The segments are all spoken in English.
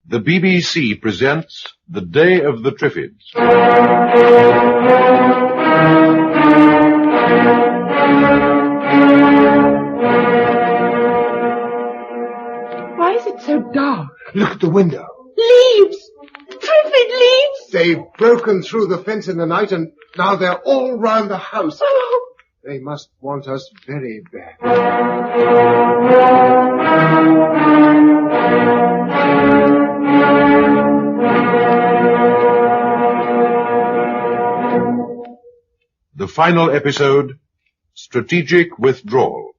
The BBC presents The Day of the Triffids. Why is it so dark? Look at the window. Leaves! Triffid leaves! They've broken through the fence in the night and now they're all round the house. Oh! They must want us very bad. The final episode, Strategic Withdrawal.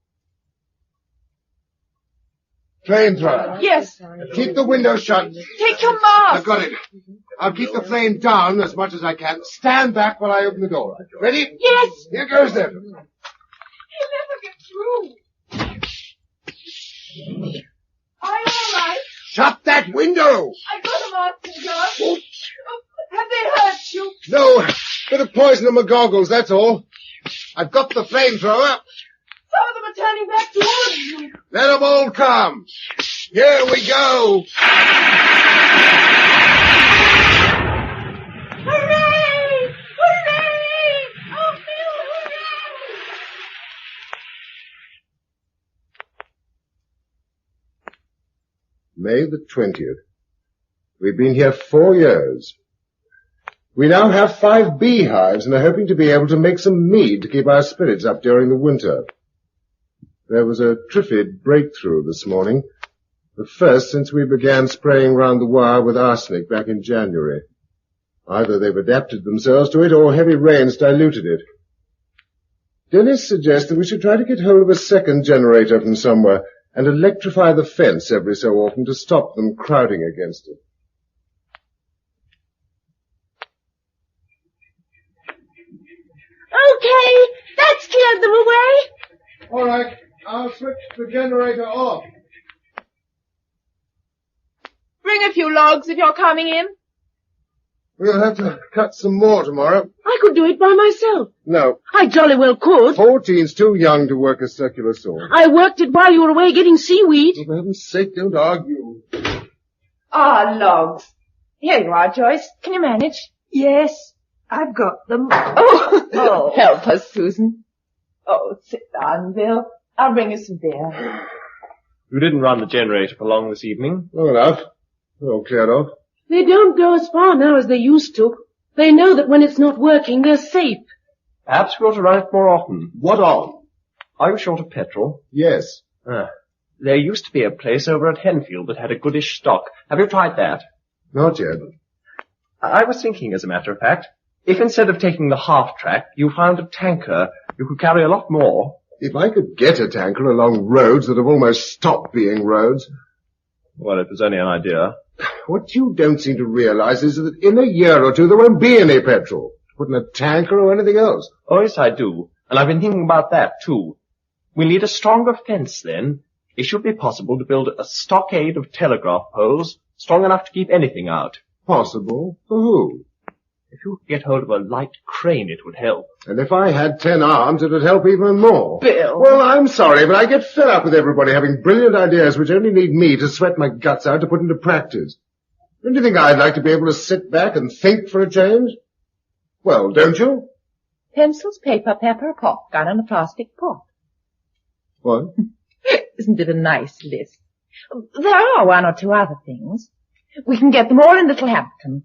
Flamethrower. Yes. Keep the window shut. Take your mask. I've got it. I'll keep the flame down as much as I can. Stand back while I open the door. Ready? Yes. Here goes then. He'll never get through. Are you all right? Shut that window. I got a mask, John. Oh, have they hurt you? No, bit of poison in my goggles, that's all. I've got the flamethrower. Some of them are turning back towards you. Let them all come. Here we go. Hooray! Hooray! Oh, Bill, hooray! May the 20th. We've been here 4 years. We now have 5 beehives and are hoping to be able to make some mead to keep our spirits up during the winter. There was a Triffid breakthrough this morning, the first since we began spraying round the wire with arsenic back in January. Either they've adapted themselves to it or heavy rains diluted it. Dennis suggested we should try to get hold of a second generator from somewhere and electrify the fence every so often to stop them crowding against it. Okay, that's cleared them away. All right, I'll switch the generator off. Bring a few logs if you're coming in. We'll have to cut some more tomorrow. I could do it by myself. No, I jolly well could. 14's too young to work a circular saw. I worked it while you were away getting seaweed. For heaven's sake, don't argue. Ah, logs. Here you are, Joyce. Can you manage? Yes, I've got them. Oh, help us, Susan. Oh, sit down, Bill. I'll bring you some beer. You didn't run the generator for long this evening. Long enough. We're all cleared off. They don't go as far now as they used to. They know that when it's not working, they're safe. Perhaps we ought to run it more often. What on? Are you short of petrol? Yes. There used to be a place over at Henfield that had a goodish stock. Have you tried that? Not yet. I was thinking, as a matter of fact, if instead of taking the half-track, you found a tanker, you could carry a lot more. If I could get a tanker along roads that have almost stopped being roads. Well, it was only an idea. What you don't seem to realize is that in a year or two there won't be any petrol. Put in a tanker or anything else. Oh, yes, I do. And I've been thinking about that, too. We'll need a stronger fence, then. It should be possible to build a stockade of telegraph poles strong enough to keep anything out. Possible? For who? If you could get hold of a light crane, it would help. And if I had 10 arms, it would help even more. Bill. Well, I'm sorry, but I get fed up with everybody having brilliant ideas which only need me to sweat my guts out to put into practice. Don't you think I'd like to be able to sit back and think for a change? Well, don't you? Pencils, paper, pepper, a pop gun, and a plastic pot. What? Isn't it a nice list? There are 1 or 2 other things. We can get them all in Littlehampton.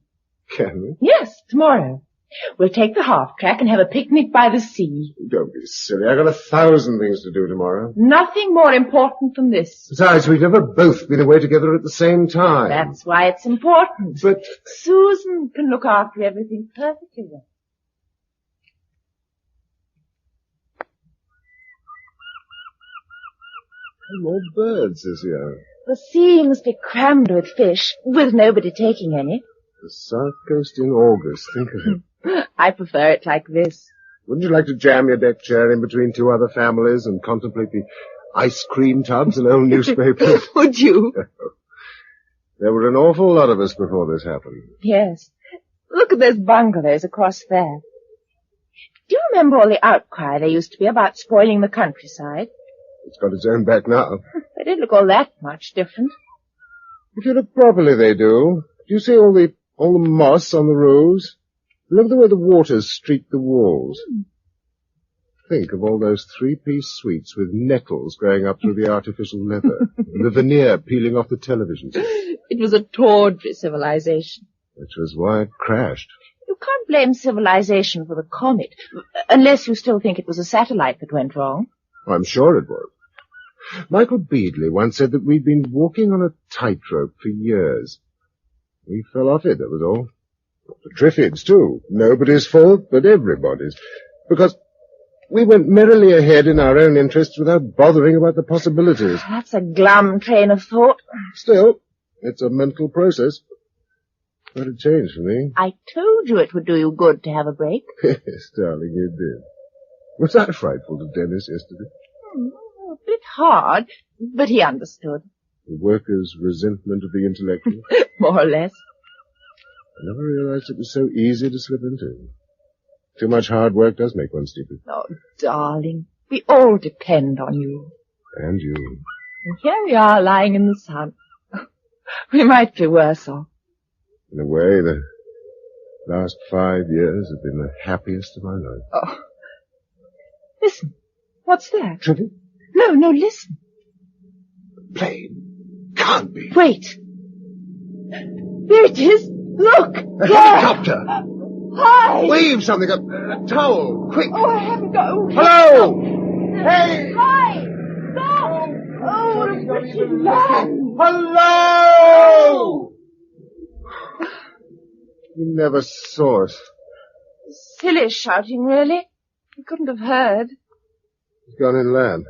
Can we? Yes, tomorrow. We'll take the half-track and have a picnic by the sea. Don't be silly. I've got 1,000 things to do tomorrow. Nothing more important than this. Besides, we've never both been away together at the same time. That's why it's important. But Susan can look after everything perfectly well. more birds this year. The sea must be crammed with fish, with nobody taking any. The South Coast in August. Think of it. I prefer it like this. Wouldn't you like to jam your deck chair in between 2 other families and contemplate the ice cream tubs and old newspapers? Would you? There were an awful lot of us before this happened. Yes. Look at those bungalows across there. Do you remember all the outcry there used to be about spoiling the countryside? It's got its own back now. They didn't look all that much different. If you look properly, they do. Do you see all the moss on the roofs? Look at the way the waters streak the walls. Think of all those three-piece suites with nettles growing up through the artificial leather, and the veneer peeling off the television set. It was a tawdry civilization. Which was why it crashed. You can't blame civilization for the comet, unless you still think it was a satellite that went wrong. I'm sure it was. Michael Beadley once said that we'd been walking on a tightrope for years. We fell off it, that was all. The Triffids, too. Nobody's fault, but everybody's. Because we went merrily ahead in our own interests without bothering about the possibilities. That's a glum train of thought. Still, it's a mental process. Quite a change for me. I told you it would do you good to have a break. Yes, darling, you did. Was I frightful to Dennis yesterday? A bit hard, but he understood. The worker's resentment of the intellectual? More or less. I never realized it was so easy to slip into. Too much hard work does make one stupid. Oh, darling, we all depend on you. And you. And here we are lying in the sun. We might be worse off. In a way, the last 5 years have been the happiest of my life. Oh. Listen. What's that? Triffids? No, listen. Plane. Can't be. Wait. There it is. Look. A helicopter. Hi. Wave something. A towel. Quick. Oh, I haven't got... Oh, Hello. Hey. Hi. Stop. Oh, what a pretty land. Hello. You never saw us. Silly shouting, really. You couldn't have heard. He's gone inland.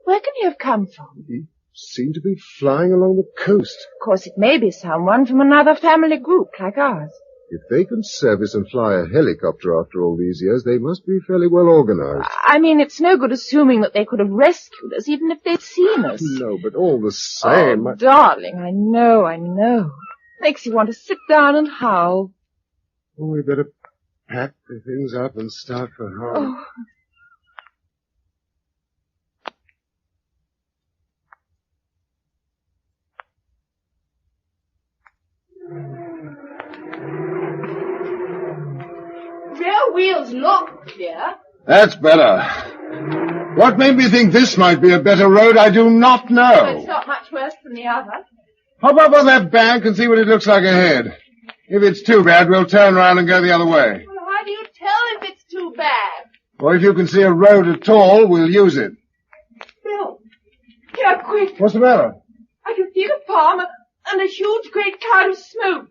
Where can he have come from? He seemed to be flying along the coast. Of course, it may be someone from another family group like ours. If they can service and fly a helicopter after all these years, they must be fairly well organized. I mean, it's no good assuming that they could have rescued us, even if they'd seen us. No, but all the same... Oh, darling, I know. Makes you want to sit down and howl. Oh, we better pack the things up and start for home. Oh. Rear wheels look clear. That's better. What made me think this might be a better road, I do not But know. it's not much worse than the other. Hop up on that bank and see what it looks like ahead. If it's too bad, we'll turn around and go the other way. Well, how do you tell if it's too bad? Or if you can see a road at all, we'll use it. Bill, here, quick. What's the matter? I can see the farm and a huge great cloud of smoke.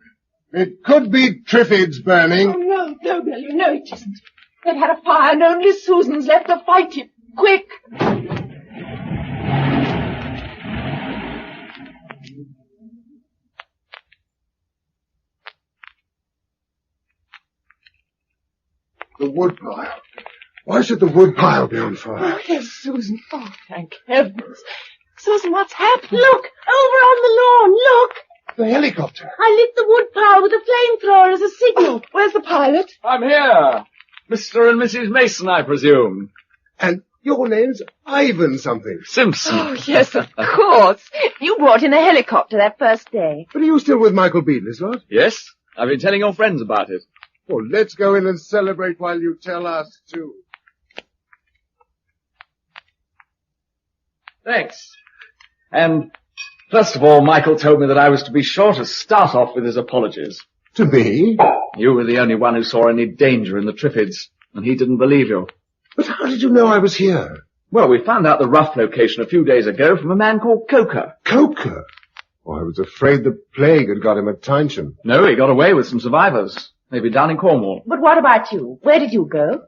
It could be Triffids burning. Oh, no, Bill, you know it isn't. They've had a fire and only Susan's left to fight it. Quick! The woodpile. Why should the woodpile be on fire? Oh, there's Susan. Oh, thank heavens. Susan, what's happened? Look, over on the lawn, look. The helicopter. I lit the woodpile with a flamethrower as a signal. Where's the pilot? I'm here. Mr. and Mrs. Mason, I presume. And your name's Ivan something. Simpson. Oh, yes, of course. You brought in a helicopter that first day. But are you still with Michael Beadley's lot? Yes, I've been telling your friends about it. Well, let's go in and celebrate while you tell us too. Thanks. And first of all, Michael told me that I was to be sure to start off with his apologies. To me? You were the only one who saw any danger in the Triffids, and he didn't believe you. But how did you know I was here? Well, we found out the rough location a few days ago from a man called Coker. Coker? Oh, I was afraid the plague had got him at Tyneshan. No, he got away with some survivors. Maybe down in Cornwall. But what about you? Where did you go?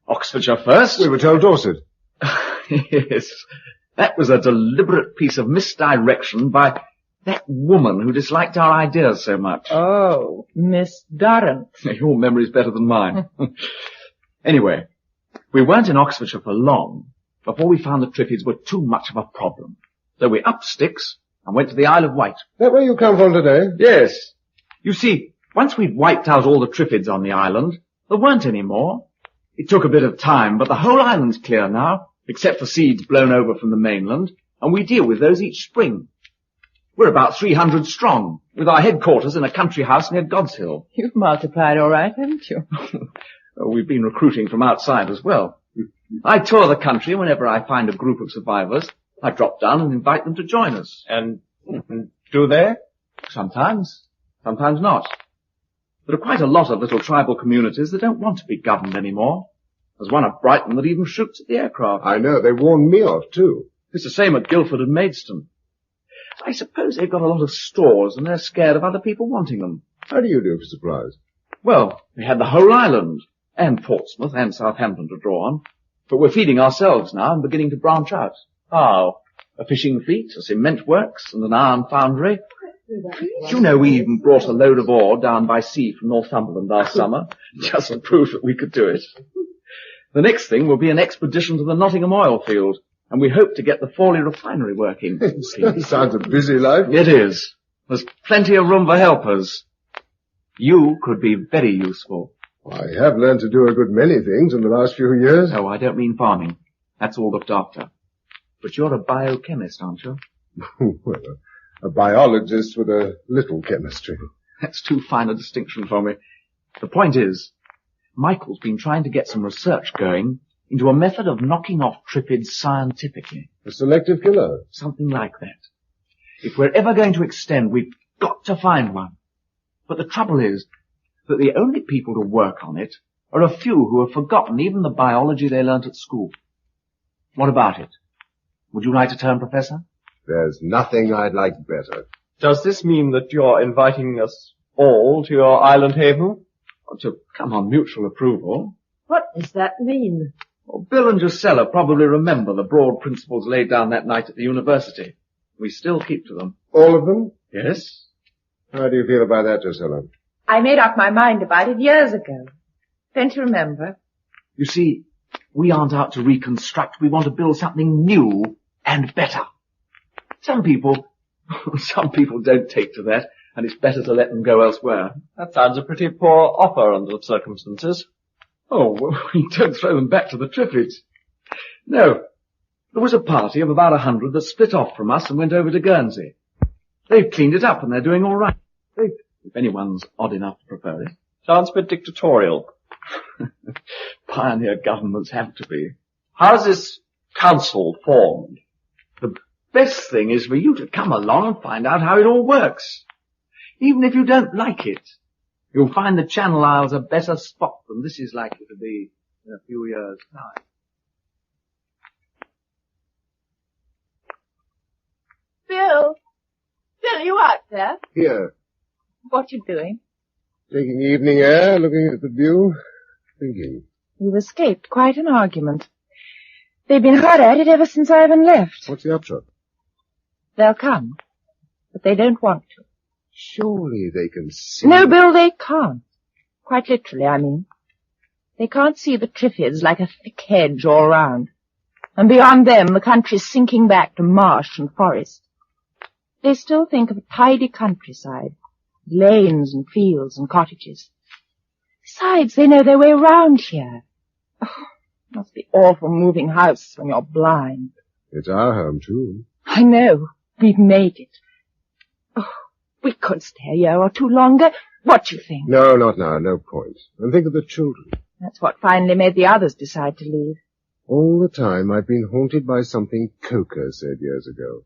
Oxfordshire first. We were told Dorset. Yes. That was a deliberate piece of misdirection by that woman who disliked our ideas so much. Oh, Miss Durrant. Your memory's better than mine. Anyway, we weren't in Oxfordshire for long before we found the Triffids were too much of a problem. So we upped sticks and went to the Isle of Wight. That where you come from today? Yes. You see, once we'd wiped out all the Triffids on the island, there weren't any more. It took a bit of time, but the whole island's clear now, except for seeds blown over from the mainland, and we deal with those each spring. We're about 300 strong, with our headquarters in a country house near God's Hill. You've multiplied all right, haven't you? We've been recruiting from outside as well. I tour the country whenever I find a group of survivors. I drop down and invite them to join us. And do they? Sometimes. Sometimes not. There are quite a lot of little tribal communities that don't want to be governed anymore. There's one at Brighton that even shoots at the aircraft. I know, they warned me off, too. It's the same at Guildford and Maidstone. I suppose they've got a lot of stores and they're scared of other people wanting them. How do you do for supplies? Well, we had the whole island, and Portsmouth and Southampton to draw on. But we're feeding ourselves now and beginning to branch out. How? A fishing fleet, a cement works, and an iron foundry. Do you know we even brought a load of ore down by sea from Northumberland last summer, just to prove that we could do it. The next thing will be an expedition to the Nottingham oil field, and we hope to get the Fawley refinery working. Sounds a busy life. It is. There's plenty of room for helpers. You could be very useful. I have learned to do a good many things in the last few years. No, I don't mean farming. That's all looked after. But you're a biochemist, aren't you? Well, a biologist with a little chemistry. That's too fine a distinction for me. The point is, Michael's been trying to get some research going into a method of knocking off Triffids scientifically. A selective killer. Something like that. If we're ever going to extend, we've got to find one. But the trouble is that the only people to work on it are a few who have forgotten even the biology they learnt at school. What about it? Would you like to turn professor? There's nothing I'd like better. Does this mean that you're inviting us all to your island haven? To come on mutual approval. What does that mean? Well, Bill and Gisela probably remember the broad principles laid down that night at the university. We still keep to them. All of them? Yes. How do you feel about that, Gisela? I made up my mind about it years ago. Don't you remember? You see, we aren't out to reconstruct. We want to build something new and better. Some people don't take to that, and it's better to let them go elsewhere. That sounds a pretty poor offer under the circumstances. Oh, well, we don't throw them back to the Triffids. No. There was a party of about 100 that split off from us and went over to Guernsey. They've cleaned it up and they're doing all right. If anyone's odd enough to prefer it. Sounds a bit dictatorial. Pioneer governments have to be. How's this council formed? The best thing is for you to come along and find out how it all works. Even if you don't like it, you'll find the Channel Isles a better spot than this is likely to be in a few years' time. Bill, you out there? Here. What you doing? Taking evening air, looking at the view, thinking. You've escaped quite an argument. They've been hard at it ever since Ivan left. What's the upshot? They'll come, but they don't want to. Surely they can see. No, Bill, they can't. Quite literally, I mean. They can't see the Triffids like a thick hedge all round. And beyond them, the country's sinking back to marsh and forest. They still think of a tidy countryside, lanes and fields and cottages. Besides, they know their way around here. Oh, it must be awful moving house when you're blind. It's our home, too. I know. We've made it. Oh, we could stay a year or two longer. What do you think? No, not now. No point. And think of the children. That's what finally made the others decide to leave. All the time I've been haunted by something Coker said years ago.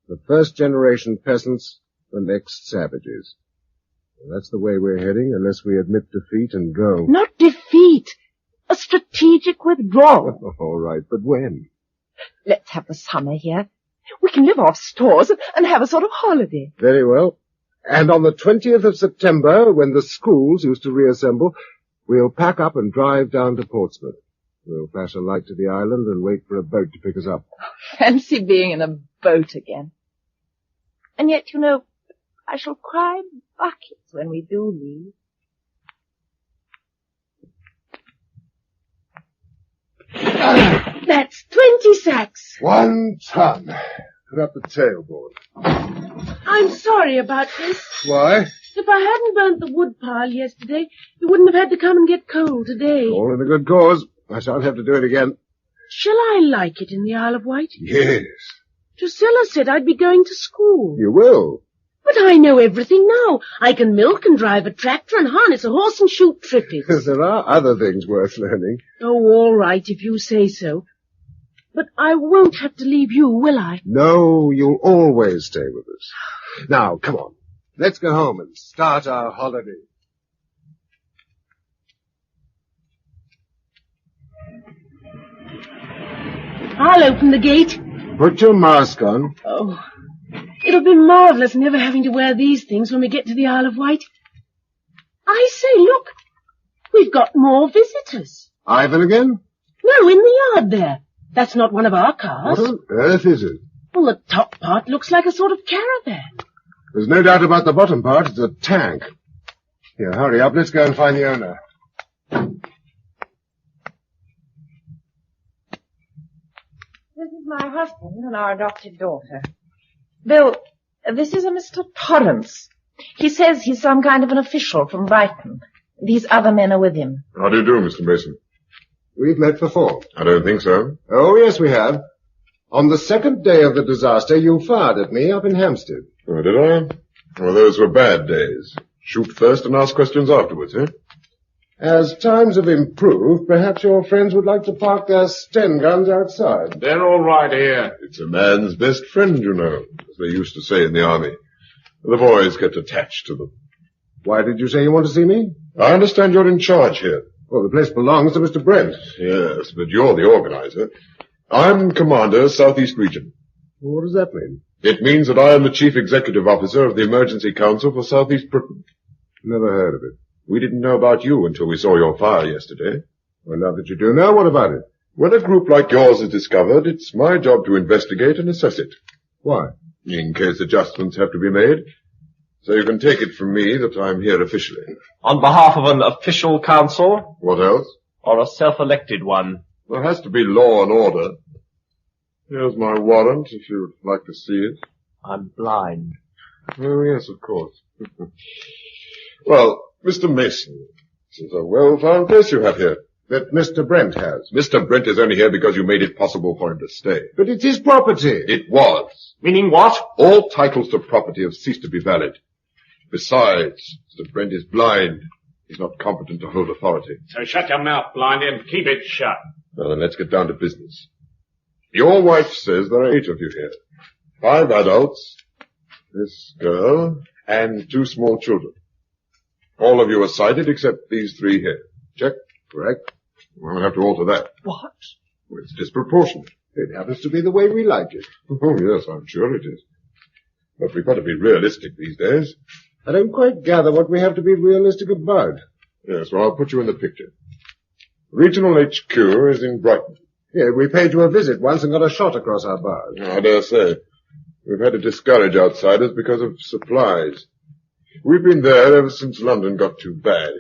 The first generation peasants, the next savages. Well, that's the way we're heading, unless we admit defeat and go. Not defeat. A strategic withdrawal. All right, but when? Let's have the summer here. We can live off stores and have a sort of holiday. Very well. And on the 20th of September, when the schools used to reassemble, we'll pack up and drive down to Portsmouth. We'll flash a light to the island and wait for a boat to pick us up. Fancy being in a boat again. And yet, you know, I shall cry buckets when we do leave. That's 20 sacks. 1 ton. Put up the tailboard. I'm sorry about this. Why? If I hadn't burnt the wood pile yesterday, you wouldn't have had to come and get coal today. All in a good cause. I shan't have to do it again. Shall I like it in the Isle of Wight? Yes. Drusilla said I'd be going to school. You will. But I know everything now. I can milk and drive a tractor and harness a horse and shoot Triffids. There are other things worth learning. Oh, all right, if you say so. But I won't have to leave you, will I? No, you'll always stay with us. Now, come on. Let's go home and start our holiday. I'll open the gate. Put your mask on. Oh, it'll be marvellous never having to wear these things when we get to the Isle of Wight. I say, look, we've got more visitors. Ivan again? No, in the yard there. That's not one of our cars. What on earth is it? Well, the top part looks like a sort of caravan. There's no doubt about the bottom part. It's a tank. Here, hurry up. Let's go and find the owner. This is my husband and our adopted daughter. Bill, this is a Mr. Torrance. He says he's some kind of an official from Brighton. These other men are with him. How do you do, Mr. Mason? We've met before. I don't think so. Oh, yes, we have. On the second day of the disaster, you fired at me up in Hampstead. Oh, did I? Well, those were bad days. Shoot first and ask questions afterwards, eh? As times have improved, perhaps your friends would like to park their Sten guns outside. They're all right here. It's a man's best friend, you know, as they used to say in the army. The boys get attached to them. Why did you say you want to see me? I understand you're in charge here. Well, the place belongs to Mr. Brent. Yes, but you're the organizer. I'm Commander, Southeast Region. What does that mean? It means that I am the Chief Executive Officer of the Emergency Council for Southeast Britain. Never heard of it. We didn't know about you until we saw your fire yesterday. Well, now that you do know, what about it? When a group like yours is discovered, it's my job to investigate and assess it. Why? In case adjustments have to be made. So you can take it from me that I'm here officially. On behalf of an official council? What else? Or a self-elected one? There has to be law and order. Here's my warrant, if you'd like to see it. I'm blind. Oh, yes, of course. Well, Mr. Mason, this is a well-found place you have here. That Mr. Brent has. Mr. Brent is only here because you made it possible for him to stay. But it's his property. It was. Meaning what? All titles to property have ceased to be valid. Besides, Mr. Brent is blind. He's not competent to hold authority. So shut your mouth, Blindy, and keep it shut. Well, then let's get down to business. Your wife says there are 8 of you here. 5 adults, this girl, and 2 small children. All of you are sighted except these 3 here. Check? Correct. We'll have to alter that. What? Well, it's disproportionate. It happens to be the way we like it. Oh, yes, I'm sure it is. But we've got to be realistic these days. I don't quite gather what we have to be realistic about. Yes, well, I'll put you in the picture. Regional HQ is in Brighton. Yeah, we paid you a visit once and got a shot across our bars. I dare say. We've had to discourage outsiders because of supplies. We've been there ever since London got too bad.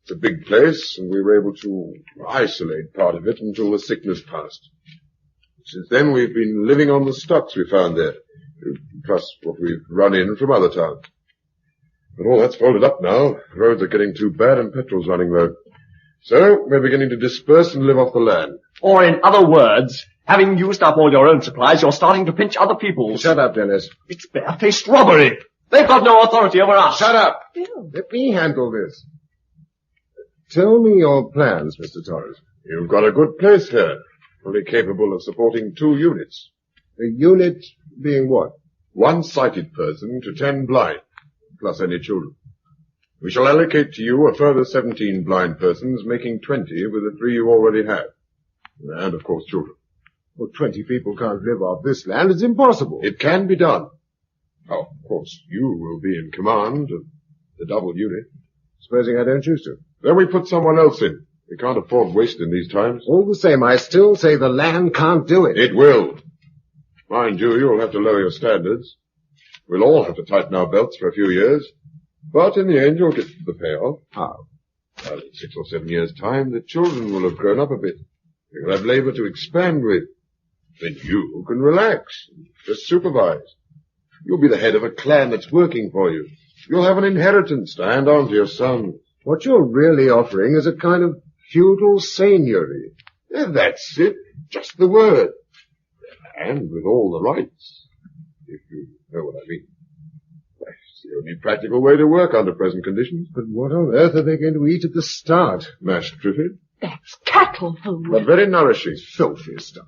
It's a big place, and we were able to isolate part of it until the sickness passed. Since then, we've been living on the stocks we found there, plus what we've run in from other towns. But all that's folded up now. Roads are getting too bad and petrol's running low. So, we're beginning to disperse and live off the land. Or in other words, having used up all your own supplies, you're starting to pinch other people's. Shut up, Dennis. It's barefaced robbery. They've got no authority over us. Shut up! Bill. Let me handle this. Tell me your plans, Mr. Torres. You've got a good place here, fully capable of supporting 2 units. A unit being what? 1 sighted person to 10 blind, plus any children. We shall allocate to you a further 17 blind persons, making 20 with the 3 you already have. And, of course, children. Well, 20 people can't live off this land. It's impossible. It can be done. Oh, of course, you will be in command of the double unit. Supposing I don't choose to. Then we put someone else in. We can't afford waste in these times. All the same, I still say the land can't do it. It will. Mind you, you'll have to lower your standards. We'll all have to tighten our belts for a few years. But in the end, you'll get the payoff. How? Well, in 6 or 7 years' time, the children will have grown up a bit. You'll have labor to expand with. Then you can relax and just supervise. You'll be the head of a clan that's working for you. You'll have an inheritance to hand on to your son. What you're really offering is a kind of feudal seigneury. Yeah, that's it. Just the word. And with all the rights. if you know what I mean. It's the only practical way to work under present conditions. But what on earth are they going to eat at the start? Mashed triffid, That's cattle food. but very nourishing. Filthy stuff.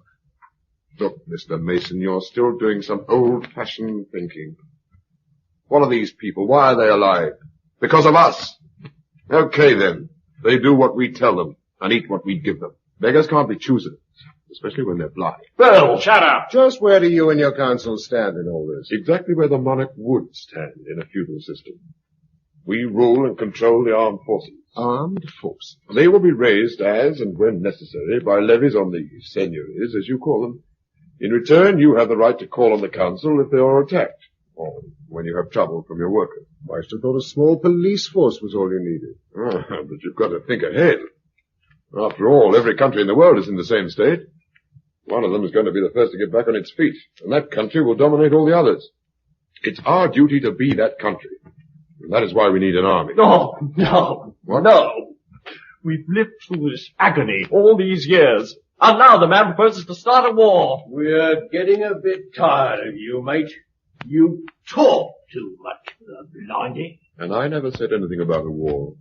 Look, Mr. Mason, you're still doing some old-fashioned thinking. What are these people? Why are they alive? Because of us. Okay, then. They do what we tell them and eat what we give them. Beggars can't be choosers, especially when they're blind. Bill, shut up. Just where do you and your council stand in all this? Exactly where the monarch would stand in a feudal system. We rule and control the armed forces. Armed forces. They will be raised as and when necessary by levies on the seigneuries, as you call them. In return, you have the right to call on the council if they are attacked, or when you have trouble from your workers. I should have thought a small police force was all you needed. But you've got to think ahead. After all, every country in the world is in the same state. One of them is going to be the first to get back on its feet, and that country will dominate all the others. It's our duty to be that country. And that is why we need an army. No, no, What? no. We've lived through this agony all these years, and now the man proposes to start a war. We're getting a bit tired of you, mate. You talk too much, Blindy. And I never said anything about a war.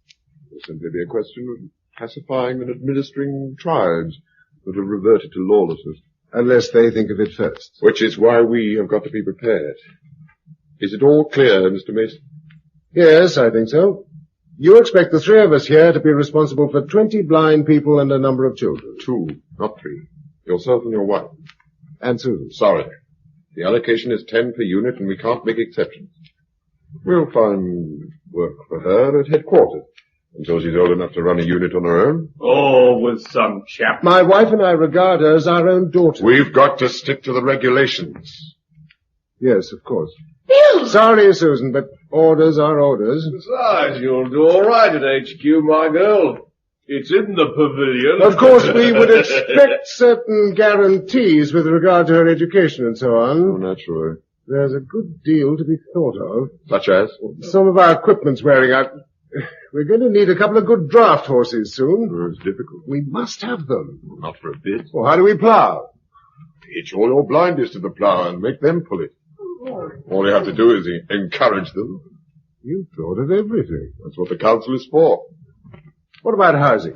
It will simply be a question of pacifying and administering tribes that have reverted to lawlessness. Unless they think of it first. Which is why we have got to be prepared. Is it all clear, Mr. Mason? Yes, I think so. You expect the three of us here to be responsible for 20 blind people and a number of children. 2, not 3. Yourself and your wife. And Susan. Sorry. The allocation is 10 per unit and we can't make exceptions. We'll find work for her at headquarters until she's old enough to run a unit on her own. Oh, with some chap. My wife and I regard her as our own daughter. We've got to stick to the regulations. Yes, of course. Bill! Sorry, Susan, but orders are orders. Besides, you'll do all right at HQ, my girl. It's in the pavilion. Of course, we would expect certain guarantees with regard to her education and so Oh, on. naturally. There's a good deal to be thought of. Such as? Some of our equipment's wearing out. We're going to need a couple of good draft horses soon. It's difficult. We must have them. Not for a bit. Well, how do we plough? Hitch all your blinders to the plough and make them pull it. All you have to do is encourage them. You've thought of everything. That's what the council is for. What about housing?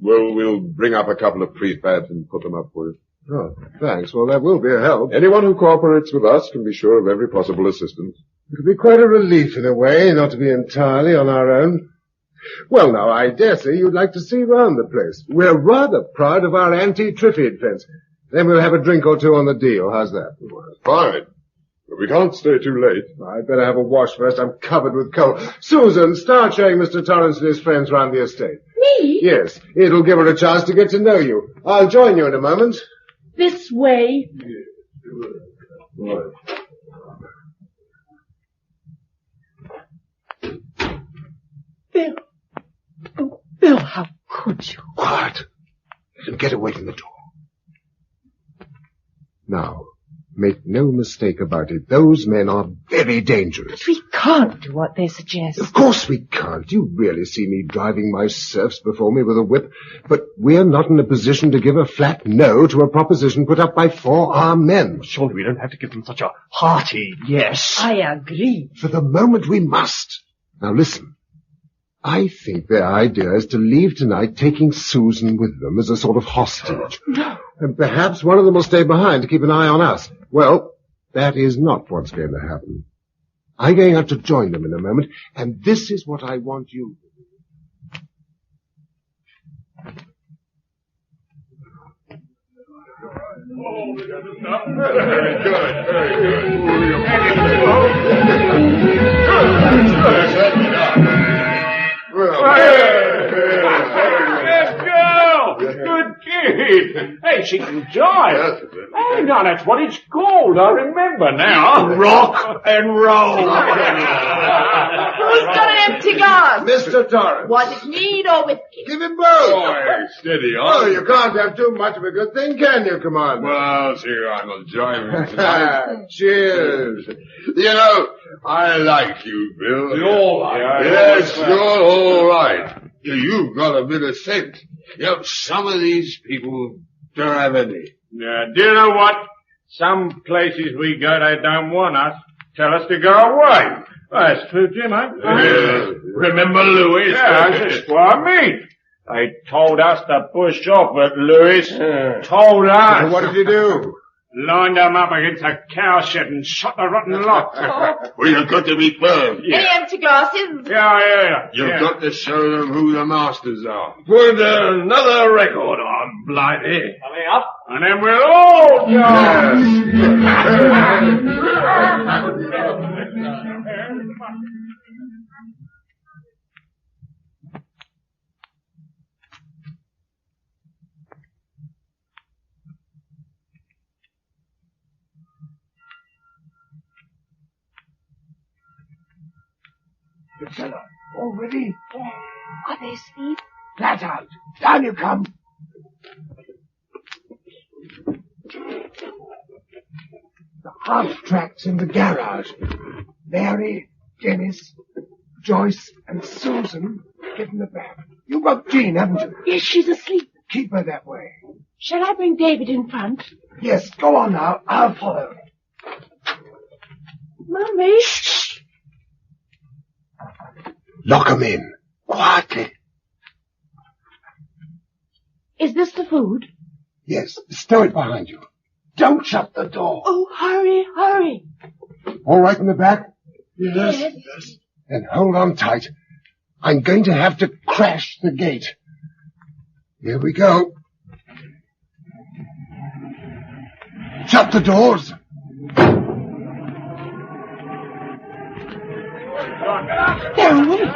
Well, we'll bring up a couple of prefabs and put them up for you. Oh, thanks. Well, that will be a help. Anyone who cooperates with us can be sure of every possible assistance. It'll be quite a relief in a way, not to be entirely on our own. Well, now, I dare say you'd like to see round the place. We're rather proud of our anti-Triffid fence. Then we'll have a drink or two on the deal. How's that? Fine. But we can't stay too late. I'd better have a wash first. I'm covered with coal. Susan, start showing Mr. Torrance and his friends round the estate. Me? Yes, it'll give her a chance to get to know you. I'll join you in a moment. This way. Bill. Oh, Bill, how could you? Quiet. Let him get away from the door. Now, make no mistake about it. Those men are very dangerous. We can't do what they suggest. Of course we can't. You really see me driving my serfs before me with a whip. But we're not in a position to give a flat no to a proposition put up by 4 armed men. Surely we don't have to give them such a hearty yes. I agree. For the moment we must. Now listen. I think their idea is to leave tonight taking Susan with them as a sort of hostage. No. And perhaps one of them will stay behind to keep an eye on us. Well, that is not what's going to happen. I'm going out to join them in a moment, and this is what I want you to do. Very good, very good. Good girl! Good kid! Hey, she can drive! Oh, no, that's what it's called. I remember now. Rock and roll. Who's got an empty glass? Mr. Torrance. Was it mead or whiskey? Give him both. Boy, steady Oh, on. you can't have too much of a good thing, can you, Commander? Well, see, I'm enjoying tonight. Cheers. You know, I like you, Bill. You're all right. Yes, you're all right. You've got a bit of sense. You know, some of these people don't have any. Do you know what? Some places we go, they don't want us. Tell us to go away. Well, that's true, Jim, eh? Yeah. Remember Louis? Yeah, that's just what I mean. They told us to push off, but Louis told us. And what did you do? Lined them up against a cow shed and shot the rotten lot. Well, you've got to be firm. Any empty glasses? Yeah. You've got to show them who the masters are. Put another record on, Blighty. Coming up. And then we'll all Good fellow. All ready? Are they asleep? Flat out. Down you come. The half-track's in the garage. Mary, Dennis, Joyce, and Susan get in the back. You've got Jean, haven't you? Yes, she's asleep. Keep her that way. Shall I bring David in front? Yes, go on now. I'll follow. Mummy. Lock 'em in. Quietly. Is this the food? Yes, stow it behind you. Don't shut the door. Oh, hurry. All right in the back? Yes. Then hold on tight. I'm going to have to crash the gate. Here we go. Shut the doors. They're awake.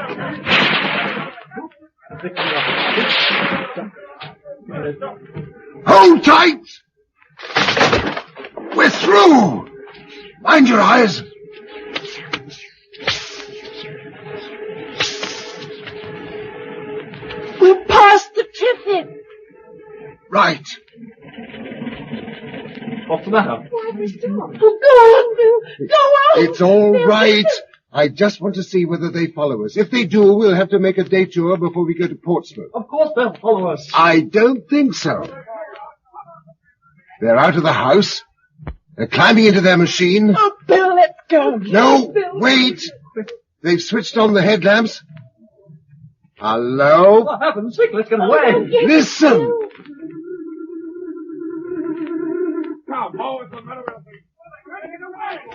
Hold tight! We're through! Mind your eyes! We're past the Triffids. Right. What's the matter? Why, Mr. Oh, go on, Bill. Go on. It's all Bill, right. I just want to see whether they follow us. If they do, we'll have to make a detour before we go to Portsmouth. Of course they'll follow us. I don't think so. They're out of the house. They're climbing into their machine. Oh, Bill, let's go. No, Bill. wait. They've switched on the headlamps. Hello? What happened? Sickles get away. Listen.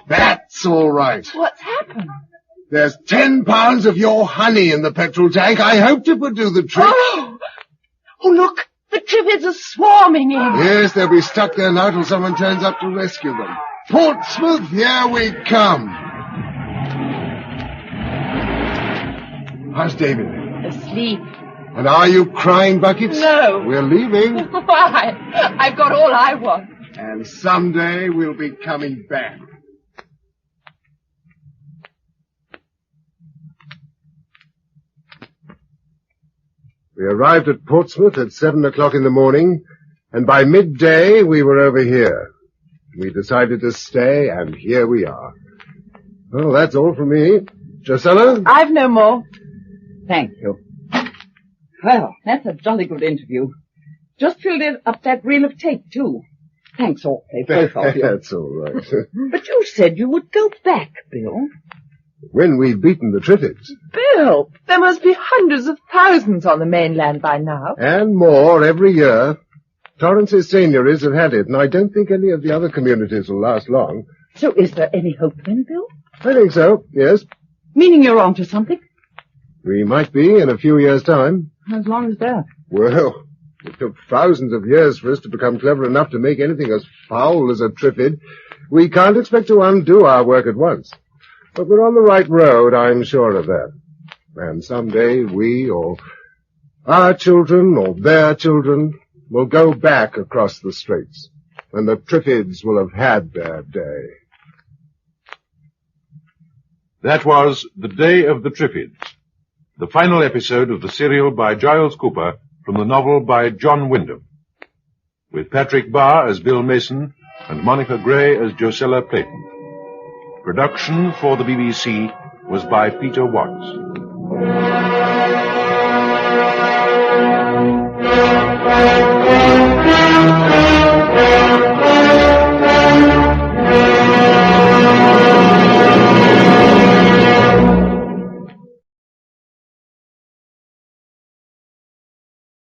That's all right. What's happened? There's 10 pounds of your honey in the petrol tank. I hoped it would do the trick. Oh, look. The Triffids are swarming in. Yes, they'll be stuck there now till someone turns up to rescue them. Portsmouth, here we come. How's David? Asleep. And are you crying buckets? No. We're leaving. Why? I've got all I want. And someday we'll be coming back. We arrived at Portsmouth at 7 o'clock in the morning, and by midday we were over here. We decided to stay, and here we are. Well, that's all from me. Josella? I've no more. Thank you. Well, that's a jolly good interview. Just filled up that reel of tape, too. Thanks awfully, both of you. That's all right. But you said you would go back, Bill. When we've beaten the Triffids. Bill, there must be hundreds of thousands on the mainland by now. And more every year. Torrance's seigneuries have had it, and I don't think any of the other communities will last long. So is there any hope then, Bill? I think so, yes. Meaning you're on to something? We might be in a few years' time. As long as that. Well, it took thousands of years for us to become clever enough to make anything as foul as a Triffid. We can't expect to undo our work at once. But we're on the right road, I'm sure of that. And someday we, or our children, or their children, will go back across the straits, and the Triffids will have had their day. That was The Day of the Triffids, the final episode of the serial by Giles Cooper from the novel by John Wyndham, with Patrick Barr as Bill Mason and Monica Gray as Josella Clayton. Production for the BBC was by Peter Watts.